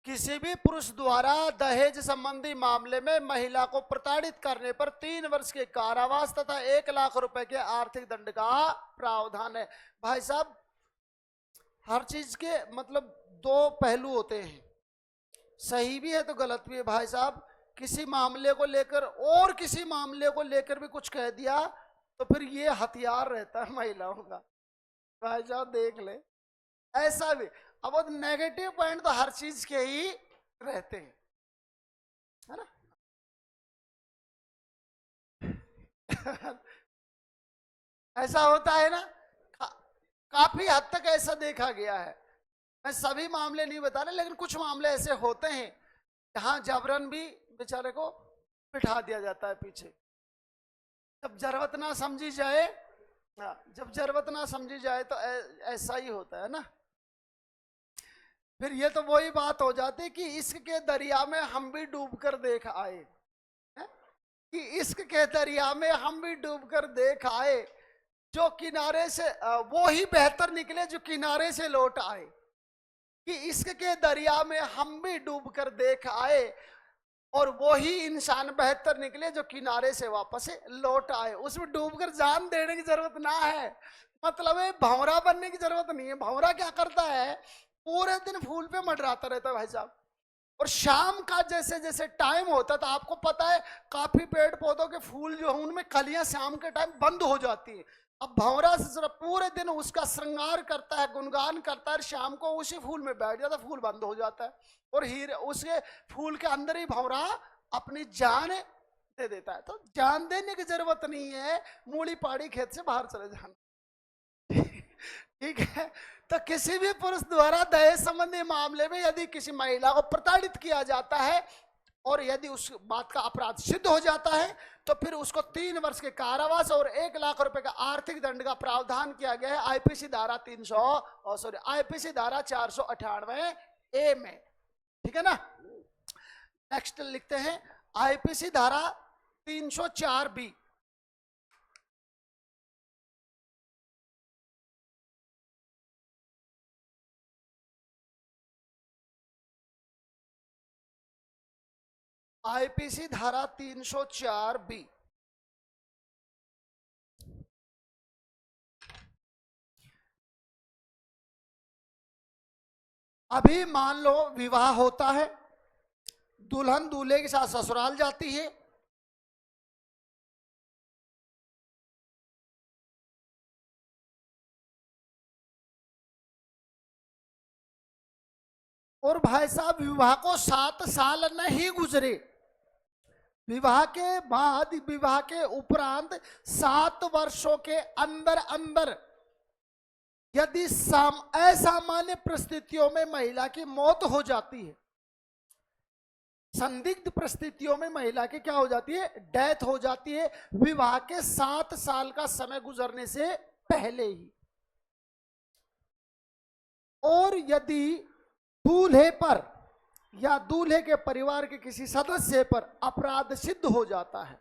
किसी भी पुरुष द्वारा दहेज संबंधी मामले में महिला को प्रताड़ित करने पर 3 वर्ष के कारावास तथा 1 लाख रुपए के आर्थिक दंड का प्रावधान है। भाई साहब, हर चीज के मतलब 2 पहलू होते हैं, सही भी है तो गलत भी है। भाई साहब, किसी मामले को लेकर और किसी मामले को लेकर भी कुछ कह दिया तो फिर ये हथियार रहता है महिलाओं का। भाई साहब देख ले, ऐसा भी। अब वो नेगेटिव पॉइंट तो हर चीज के ही रहते हैं, है ना। ऐसा होता है ना, काफी हद तक ऐसा देखा गया है। मैं सभी मामले नहीं बता रहा, लेकिन कुछ मामले ऐसे होते हैं जहां जबरन भी बेचारे को बिठा दिया जाता है पीछे। जब जरूरत ना समझी जाए, जब जरूरत ना समझी जाए तो ऐसा ही होता है ना। फिर ये तो वही बात हो जाती कि इश्क के दरिया में हम भी डूब कर देख आए, कि इश्क के दरिया में हम भी डूब कर देख आए, जो किनारे से वो ही बेहतर निकले जो किनारे से लौट आए। कि इश्क के दरिया में हम भी डूब कर देख आए और वो ही इंसान बेहतर निकले जो किनारे से वापस लौट आए। उसमें डूबकर जान देने की जरूरत ना है, मतलब है भंवरा बनने की जरूरत नहीं है। भंवरा क्या करता है, पूरे दिन फूल पे मंडराता रहता है भाई साहब, और शाम का जैसे जैसे टाइम होता था, आपको पता है काफी पेड़ पौधों के फूल जो है उनमें कलियां शाम के टाइम बंद हो जाती है। अब भंवरा से पूरे दिन उसका श्रृंगार करता है, गुणगान करता है, शाम को उसी फूल में बैठ जाता है, फूल बंद हो जाता है और हीरे उसके फूल के अंदर ही भंवरा अपनी जान दे देता है। तो जान देने की जरूरत नहीं है, मूली पाड़ी खेत से बाहर चले जाना। ठीक है। तो किसी भी पुरुष द्वारा दहेज संबंधी मामले में यदि किसी महिला को प्रताड़ित किया जाता है और यदि उस बात का अपराध सिद्ध हो जाता है तो फिर उसको 3 वर्ष के कारावास और 1 लाख रुपए का आर्थिक दंड का प्रावधान किया गया है आईपीसी धारा 498 ए में। ठीक है ना। नेक्स्ट लिखते हैं आईपीसी धारा 304 बी। आईपीसी धारा 304 बी। अभी मान लो विवाह होता है, दुल्हन दूल्हे के साथ ससुराल जाती है, और भाई साहब विवाह को 7 साल नहीं गुजरे, विवाह के बाद विवाह के उपरांत 7 वर्षों के अंदर अंदर यदि असामान्य परिस्थितियों में महिला की मौत हो जाती है, संदिग्ध परिस्थितियों में महिला की क्या हो जाती है, डेथ हो जाती है, विवाह के 7 साल का समय गुजरने से पहले ही, और यदि दूल्हे पर या दूल्हे के परिवार के किसी सदस्य पर अपराध सिद्ध हो जाता है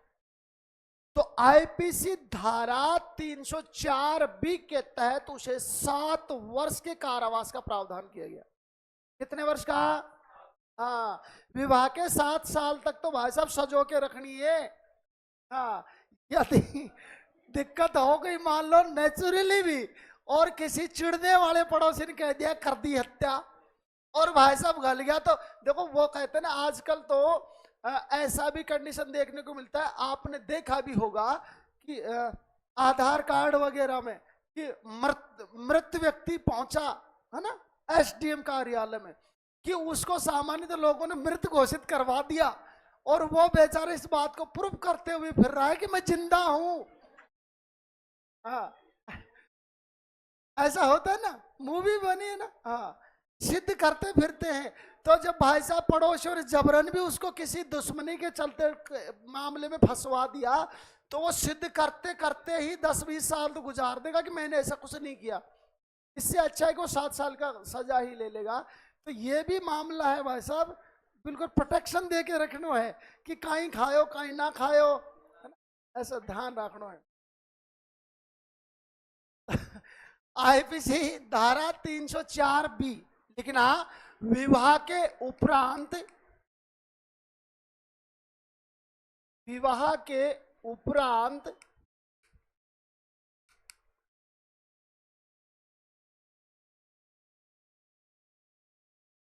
तो आईपीसी धारा 304 बी के तहत उसे 7 वर्ष के कारावास का प्रावधान किया गया। कितने वर्ष का? हाँ, विवाह के 7 साल तक तो भाई साहब सजो के रखनी है। हाँ, यदि दिक्कत हो गई मान लो नेचुरली भी, और किसी चिढ़ने वाले पड़ोसी ने कह दिया कर दी हत्या, और भाई साहब गल गया, तो देखो वो कहते हैं ना आजकल तो ऐसा भी कंडीशन देखने को मिलता है, आपने देखा भी होगा कि आधार कार्ड वगैरह में कि मृत व्यक्ति पहुंचा है ना एसडीएम कार्यालय में, कि उसको सामान्य तो लोगों ने मृत घोषित करवा दिया, और वो बेचारे इस बात को प्रूव करते हुए फिर रहा है कि मैं जिंदा हूं। हाँ, ऐसा होता है ना, मूवी बनी है ना। हाँ, सिद्ध करते फिरते हैं। तो जब भाई साहब पड़ोसी और जबरन भी उसको किसी दुश्मनी के चलते मामले में फंसवा दिया तो वो सिद्ध करते करते ही 10-20 साल तो गुजार देगा कि मैंने ऐसा कुछ नहीं किया। इससे अच्छा है कि वो 7 साल का सजा ही ले लेगा। तो ये भी मामला है भाई साहब, बिल्कुल प्रोटेक्शन दे के रखना है कि कहीं खायो कहीं ना खायो, ऐसा ध्यान रखना है। आईपीसी धारा 304 बी, लेकिन हाँ विवाह के उपरांत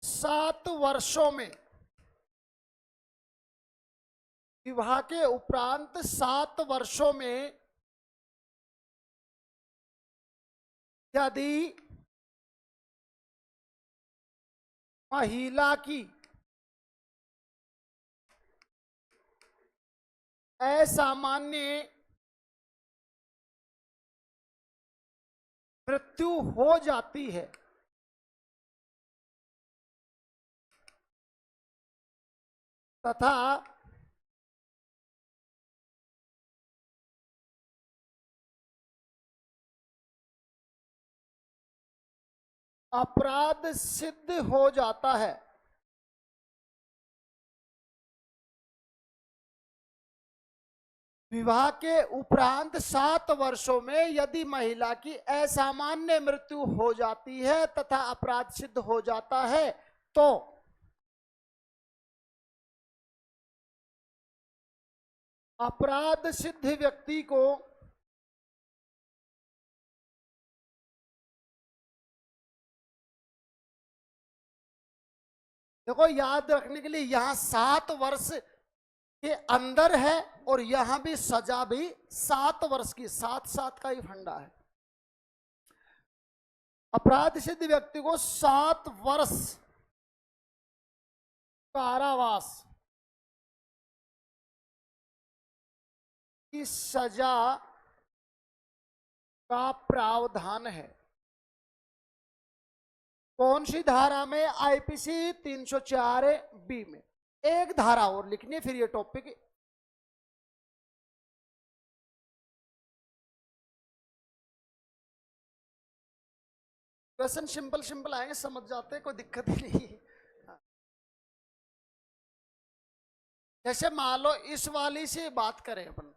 7 वर्षों में, विवाह के उपरांत 7 वर्षों में यदि महिला की असामान्य मृत्यु हो जाती है तथा अपराध सिद्ध हो जाता है, विवाह के उपरांत 7 वर्षों में यदि महिला की असामान्य मृत्यु हो जाती है तथा अपराध सिद्ध हो जाता है तो अपराध सिद्ध व्यक्ति को देखो याद रखने के लिए यहां 7 वर्ष के अंदर है और यहां भी सजा भी 7 वर्ष की, 7-7 का ही फंडा है। अपराध सिद्ध व्यक्ति को 7 वर्ष कारावास की सजा का प्रावधान है। कौन सी धारा में? आईपीसी 304 बी में। एक धारा और लिखनी है, फिर ये टॉपिक क्वेश्चन सिंपल सिंपल आएंगे, समझ जाते हैं, कोई दिक्कत ही नहीं। जैसे मान लो इस वाली से बात करें अपन,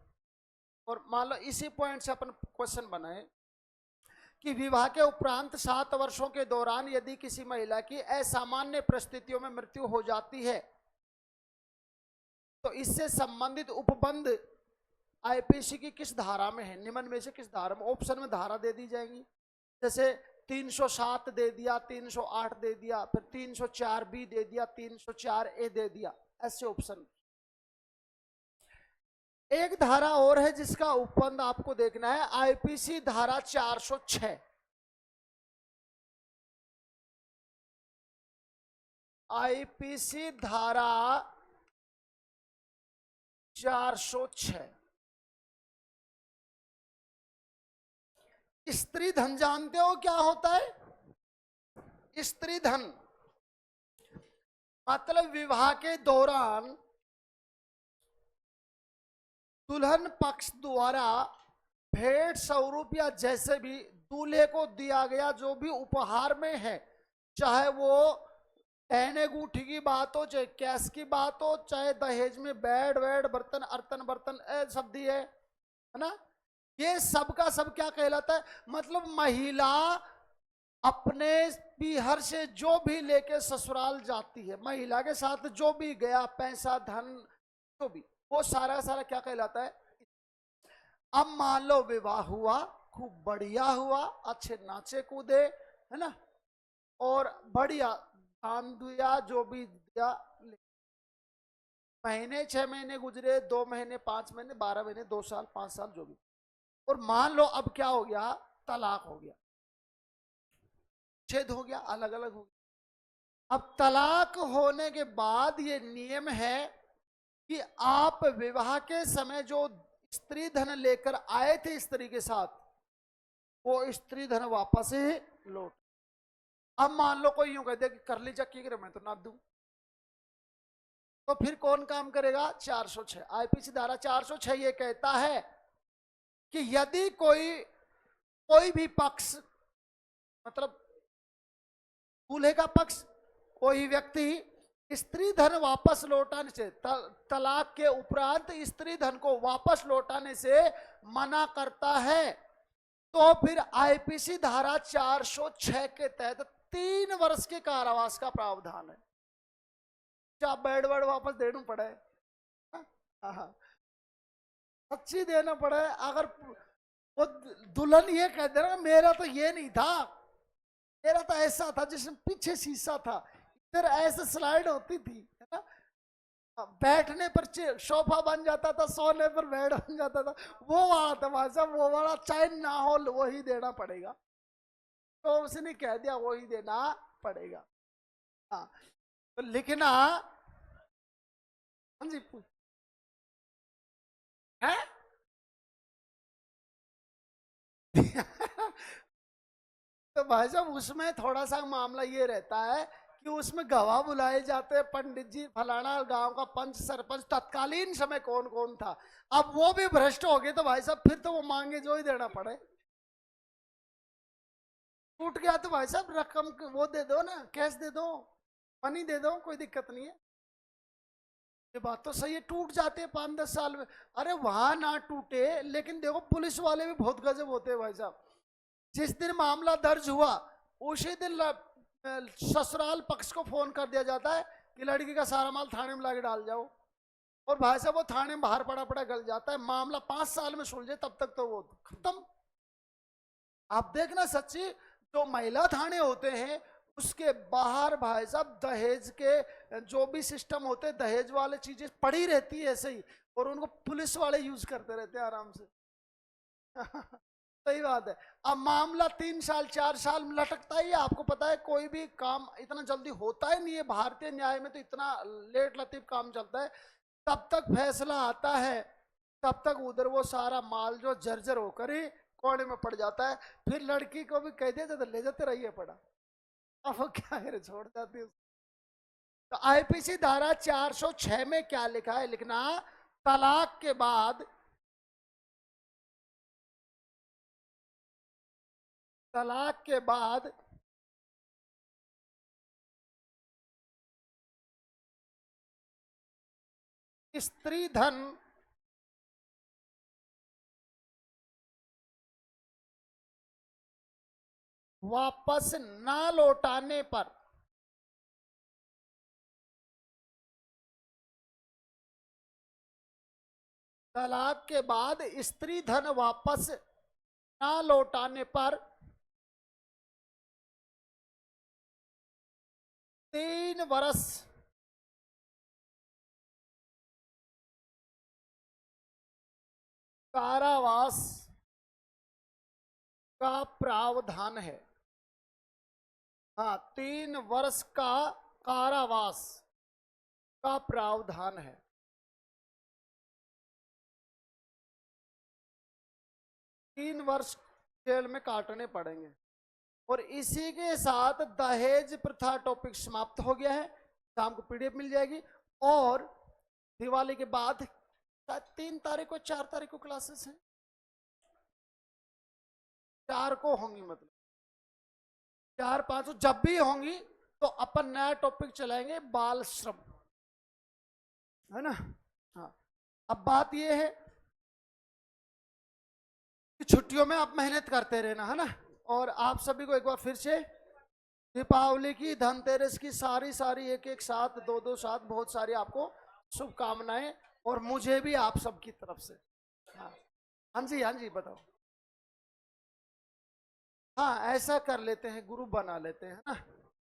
और मान लो इसी पॉइंट से अपन क्वेश्चन बनाए कि विवाह के उपरांत 7 वर्षों के दौरान यदि किसी महिला की असामान्य परिस्थितियों में मृत्यु हो जाती है तो इससे संबंधित उपबंध आईपीसी की किस धारा में है, निम्न में से किस धारा में। ऑप्शन में धारा दे दी जाएंगी, जैसे 307 दे दिया, 308 दे दिया, फिर 304 बी दे दिया, 304 ए दे दिया, ऐसे ऑप्शन। एक धारा और है जिसका उपबंध आपको देखना है, आईपीसी धारा 406। आईपीसी धारा 406। स्त्री धन जानते हो क्या होता है? स्त्री धन मतलब विवाह के दौरान दुल्हन पक्ष द्वारा भेंट स्वरूप या जैसे भी दूल्हे को दिया गया जो भी उपहार में है, चाहे वो गहने गूठी की बात हो, चाहे कैश की बात हो, चाहे दहेज में बेड वेड बर्तन अर्तन बर्तन सब दिए है ना, ये सब का सब क्या कहलाता है? मतलब महिला अपने पीहर से जो भी लेके ससुराल जाती है, महिला के साथ जो भी गया पैसा धन जो भी, वो सारा सारा क्या कहलाता है? अब मान लो विवाह हुआ, खूब बढ़िया हुआ, अच्छे नाचे कूदे है ना, और बढ़िया दान दिया जो भी दिया, महीने 6 महीने गुजरे, 2 महीने 5 महीने 12 महीने 2 साल 5 साल जो भी, और मान लो अब क्या हो गया? तलाक हो गया, छेद हो गया, अलग अलग हो गया। अब तलाक होने के बाद ये नियम है कि आप विवाह के समय जो स्त्री धन लेकर आए थे स्त्री के साथ, वो स्त्री धन वापस ही लौट। अब मान लो कोई यूं कहते कि कर ली चक्की करे, मैं तो ना दूं, तो फिर कौन काम करेगा? 406 आईपीसी धारा 406 ये कहता है कि यदि कोई भी पक्ष, मतलब दूल्हे का पक्ष, कोई व्यक्ति स्त्री धन वापस लौटाने से, तलाक के उपरांत स्त्री धन को वापस लौटाने से मना करता है, तो फिर आईपीसी धारा 406 के तहत 3 वर्ष के कारावास का प्रावधान है। क्या बेड वेड वापस देना पड़े? सच्ची देना पड़े। अगर वो दुल्हन ये कह दे ना मेरा तो ये नहीं था, मेरा तो ऐसा था जिसमें पीछे शीशा था, फिर ऐसे स्लाइड होती थी है ना, बैठने पर सोफा बन जाता था, सोने पर बेड बन जाता था, वो वाला था भाई साहब, वो वाला चाहे ना हो वही देना पड़ेगा, तो उसने कह दिया वही देना पड़ेगा। हाँ तो लिखना। हाँ जी है तो भाई साहब उसमें थोड़ा सा मामला ये रहता है कि उसमें गवाह बुलाए जाते हैं, पंडित जी फलाना गांव का पंच सरपंच तत्कालीन समय कौन कौन था, अब वो भी भ्रष्ट हो गए तो भाई साहब फिर तो वो मांगे जो ही देना पड़े। टूट गया तो भाई साहब रकम वो दे दो ना, कैश दे दो, मनी दे दो, कोई दिक्कत नहीं है। ये बात तो सही है, टूट जाते हैं 5-10 साल में, अरे वहां ना टूटे, लेकिन देखो पुलिस वाले भी बहुत गजब होते हैं भाई साहब। जिस दिन मामला दर्ज हुआ उसी दिन ससुराल पक्ष को फोन कर दिया जाता है कि लड़की का सारा माल थाने में लाके डाल जाओ, और भाई साहब वो थाने में बाहर पड़ा पड़ा गल जाता है, मामला 5 साल में सुलझे तब तक तो वो खत्म। आप देखना सच्ची, जो महिला थाने होते हैं उसके बाहर भाई साहब दहेज के जो भी सिस्टम होते हैं, दहेज वाले चीजें पड़ी रहती है ऐसे ही, और उनको पुलिस वाले यूज करते रहते हैं आराम से सही बात है। अब मामला 3 साल 4 साल में लटकता ही है, आपको पता है कोई भी काम इतना जल्दी होता ही नहीं है, भारतीय न्याय में तो इतना लेट लतीफ काम चलता है, तब तक फैसला आता है, तब तक उधर वो सारा माल जो जर्जर होकर ही कोने में पड़ जाता है, फिर लड़की को भी कह दिया जाता ले जाते रहिए पड़ा, अब वो क्या करे, छोड़ जाती है। तो आईपीसी धारा 406 में क्या लिखा है, लिखना तलाक के बाद, तलाक के बाद स्त्री धन वापस ना लौटाने पर तलाक के बाद स्त्री धन वापस ना लौटाने पर 3 वर्ष कारावास का प्रावधान है। हाँ, 3 वर्ष का कारावास का प्रावधान है। 3 वर्ष जेल में काटने पड़ेंगे। और इसी के साथ दहेज प्रथा टॉपिक समाप्त हो गया है। शाम को पीडीएफ मिल जाएगी। और दिवाली के बाद 3 तारीख को 4 तारीख को क्लासेस हैं, 4 को होंगी, मतलब 4 5 जब भी होंगी तो अपन नया टॉपिक चलाएंगे, बाल श्रम, है ना। हाँ, अब बात यह है कि छुट्टियों में आप मेहनत करते रहना, है ना। और आप सभी को एक बार फिर से दीपावली की, धनतेरस की सारी एक साथ, दो साथ बहुत सारी आपको शुभकामनाएं, और मुझे भी आप सबकी तरफ से। हाँ हाँ जी, हाँ जी, बताओ। हाँ, ऐसा कर लेते हैं, ग्रुप बना लेते हैं, ना।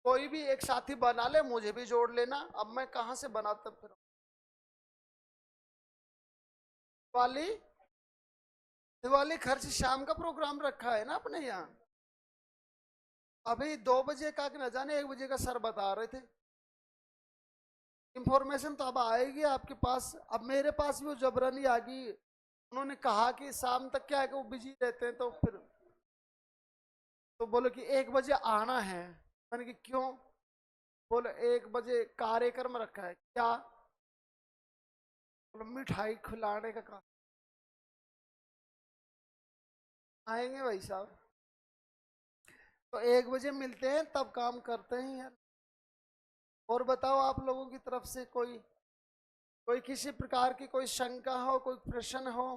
कोई भी एक साथी बना ले, मुझे भी जोड़ लेना। अब मैं कहाँ से बनाता फिर दिवाली, दिवाली खर्च शाम का प्रोग्राम रखा है ना अपने यहाँ। अभी 2 बजे का न जाने 1 बजे का सर बता रहे थे। इंफॉर्मेशन तो अब आएगी आपके पास। अब मेरे पास भी वो जबरनी आ गई। उन्होंने कहा कि शाम तक क्या है कि वो बिजी रहते हैं, तो फिर तो बोले कि 1 बजे आना है। मैंने कि क्यों? बोले 1 बजे कार्यक्रम रखा है। क्या? बोले मिठाई खिलाने का काम। आएंगे भाई साहब, तो 1 बजे मिलते हैं, तब काम करते हैं यार। और बताओ, आप लोगों की तरफ से कोई कोई किसी प्रकार की कोई शंका हो, कोई प्रश्न हो?